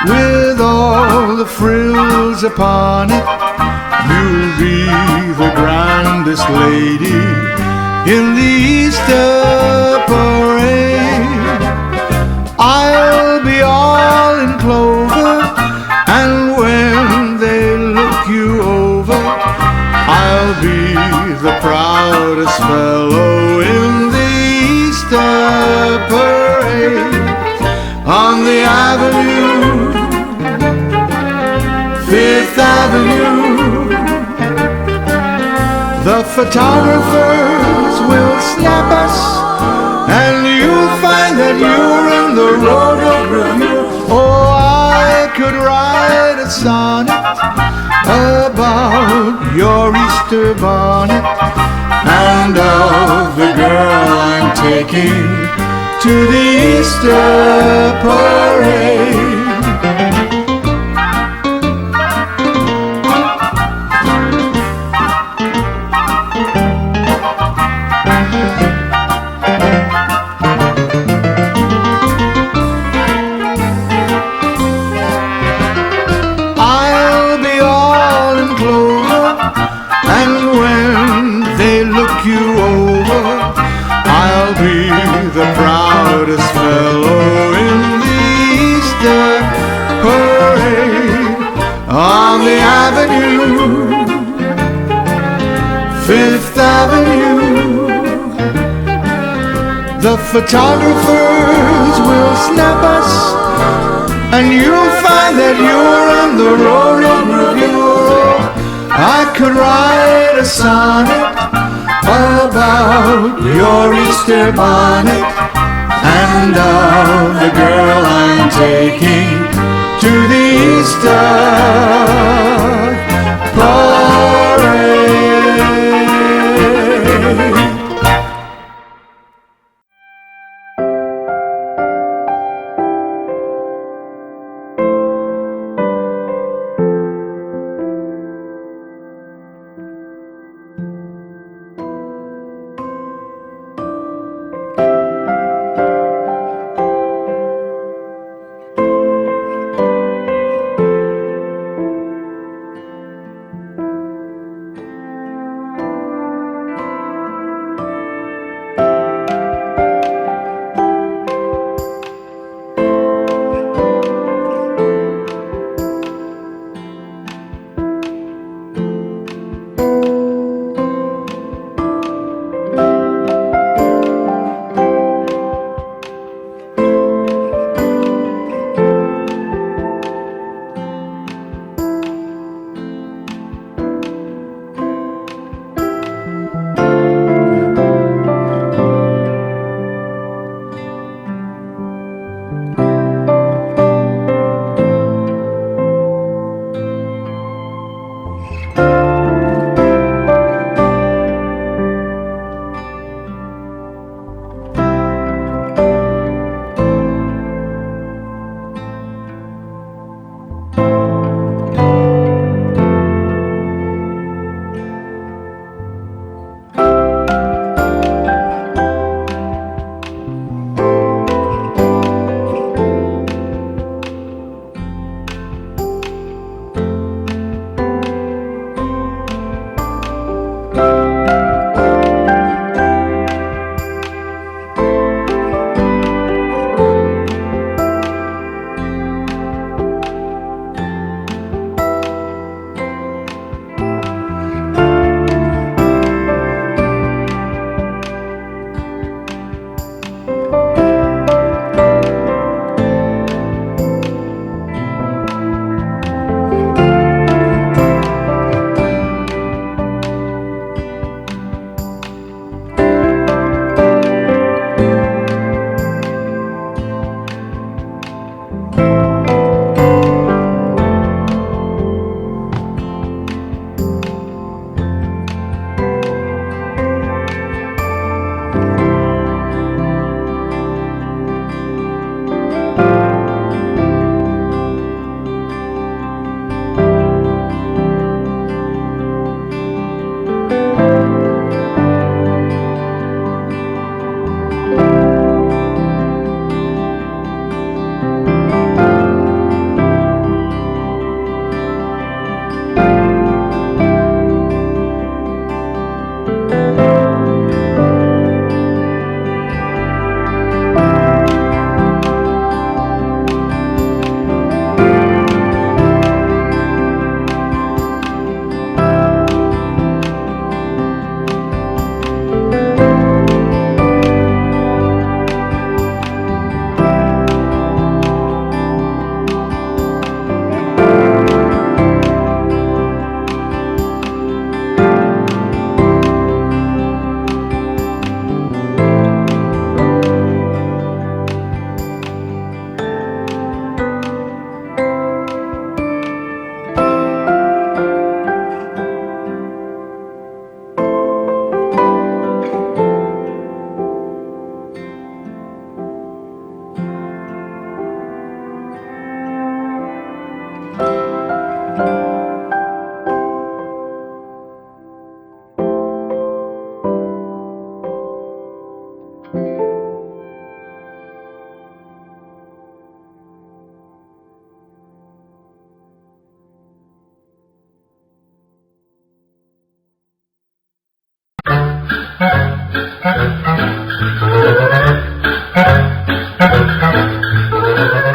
with all the frills upon it. You'll be the grandest lady in the Easter parade. I'll be all in clover, and when they look you over, I'll be the proudest fellow in the Easter parade. On the avenue, Fifth Avenue, the photographers will snap us, and you'll find that you're in the rodeo review. Oh, I could write a sonnet about your Easter bonnet, and of the girl I'm taking to the Easter parade. I'll be all in clover, and when they look you over, I'll be the proudest fellow in the Easter parade. On the avenue, Fifth Avenue, the photographers will snap us, and you'll find that you're in the rodeo review. I could write a sonnet about your Easter bonnet, and of the girl I'm taking to the Easter parade.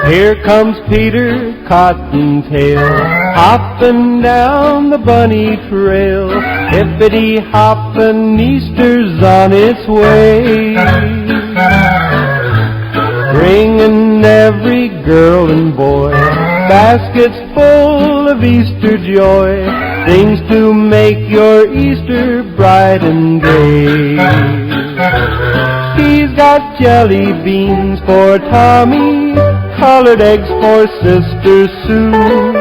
Here comes Peter Cottontail, hopping down the bunny trail. Hippity-hoppin', Easter's on its way, bringing every girl and boy baskets full of Easter joy, things to make your Easter bright and gay. He's got jelly beans for Tommy, colored eggs for Sister Sue.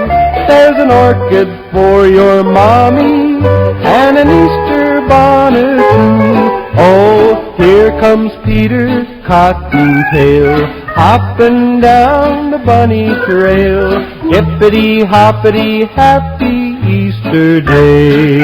There's an orchid for your mommy, and an Easter bonnet too. Oh, here comes Peter Cottontail, hopping down the bunny trail. Hippity-hoppity, happy Easter day.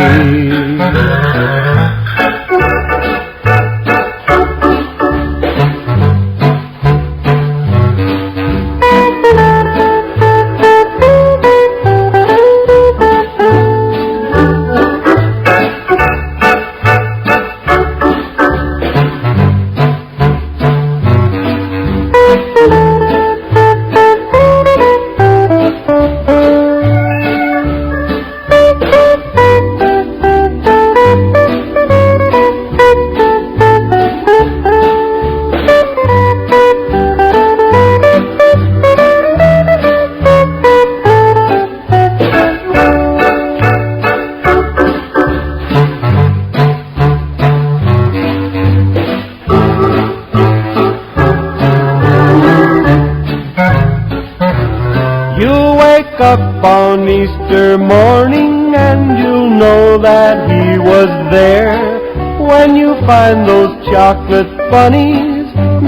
Up on Easter morning and you'll know that he was there when you find those chocolate bunnies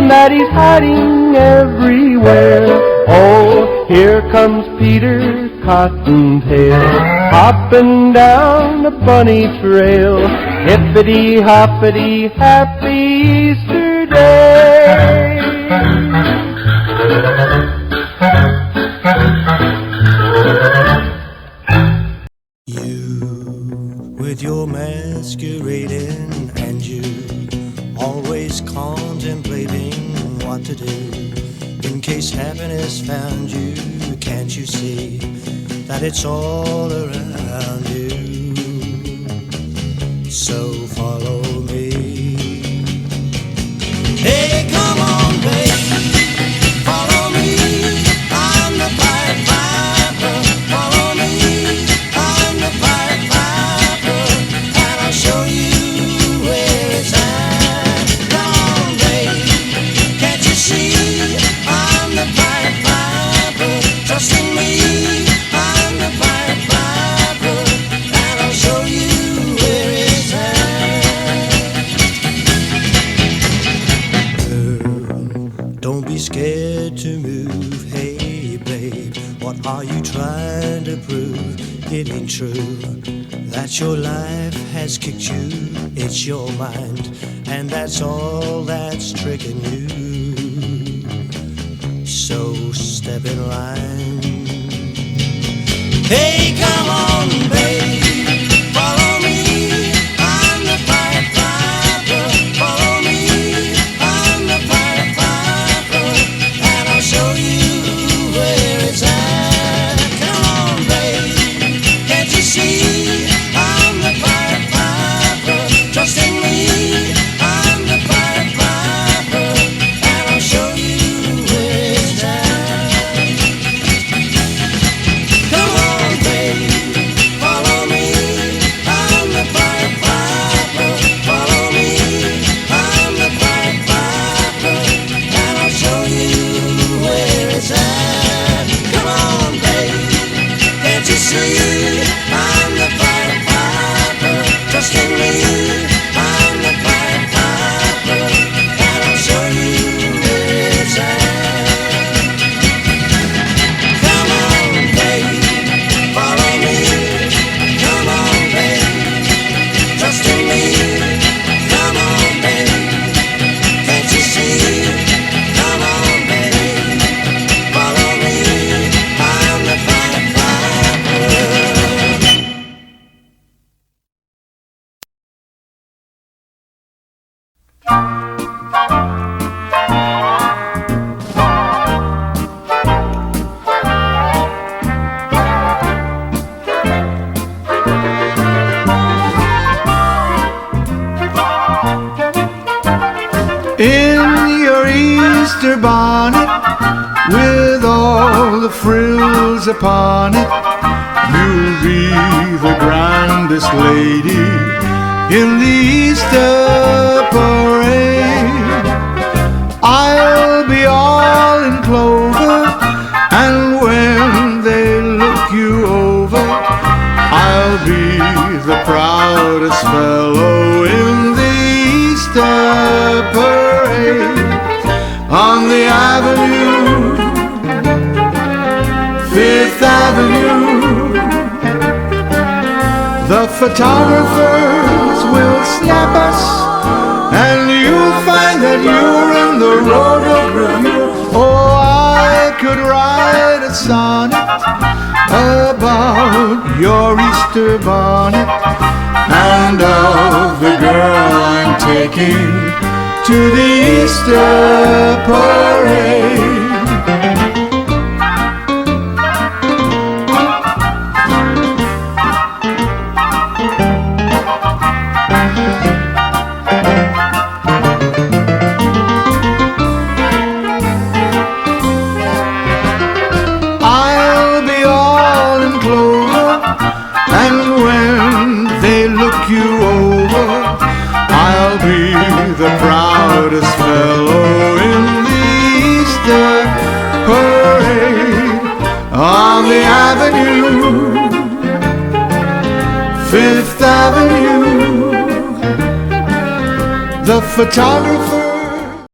that he's hiding everywhere. Oh, here comes Peter Cottontail, hopping down the bunny trail. Hippity-hoppity, happy Easter day. With your masquerading and you always contemplating what to do in case happiness found you. Can't you see that it's all around you? So follow me. Hey, come on, babe, follow me. I'm the Pied Piper. Follow me, I'm the Pied Piper, and I'll show you where it's at. Come on, babe, can't you see? I'm the Pied Piper. Trust in me, I'm the Pied Piper, and I'll show you where it's at. Girl, don't be scared to move. Hey, babe, what are you trying to prove? It ain't true that your life has kicked you. It's your mind, and that's all that's tricking you. So step in line. Hey, come on, babe, follow me. I'm the Pied Piper. Follow me, I'm the Pied Piper, and I'll show you where it's at. Come on, babe, can't you see? I'm the Pied Piper. Trust in me, I'm the Pied Piper, and I'll show you where it's at. Come on, babe, follow me. I'm the Pied Piper. Follow me, I'm the Pied Piper, and I'll show you where it's at. Come on, babe, can't you see? I'm the Pied Piper. Trust in me, I'm the Pied Piper, and I'll show you where it's at. Come on, babe, follow me. Come on, babe, trust in me. Come on, babe, can't you see? Come on, babe, follow me. I'm the Pied Piper. upon it, you'll be the grandest lady in the Easter parade. I'll be all in clover, and when they look you over, I'll be the proudest fellow in the Easter parade. On the avenue, Fifth Avenue, the photographers will snap us, and you'll find that you're in the road of review. Oh, I could write a sonnet about your Easter bonnet, and of the girl I'm taking to the Easter parade. I'll be all in clover, and when they look you over, I'll be the proudest fellow in the Easter parade. On the avenue, Fifth Avenue, the photographer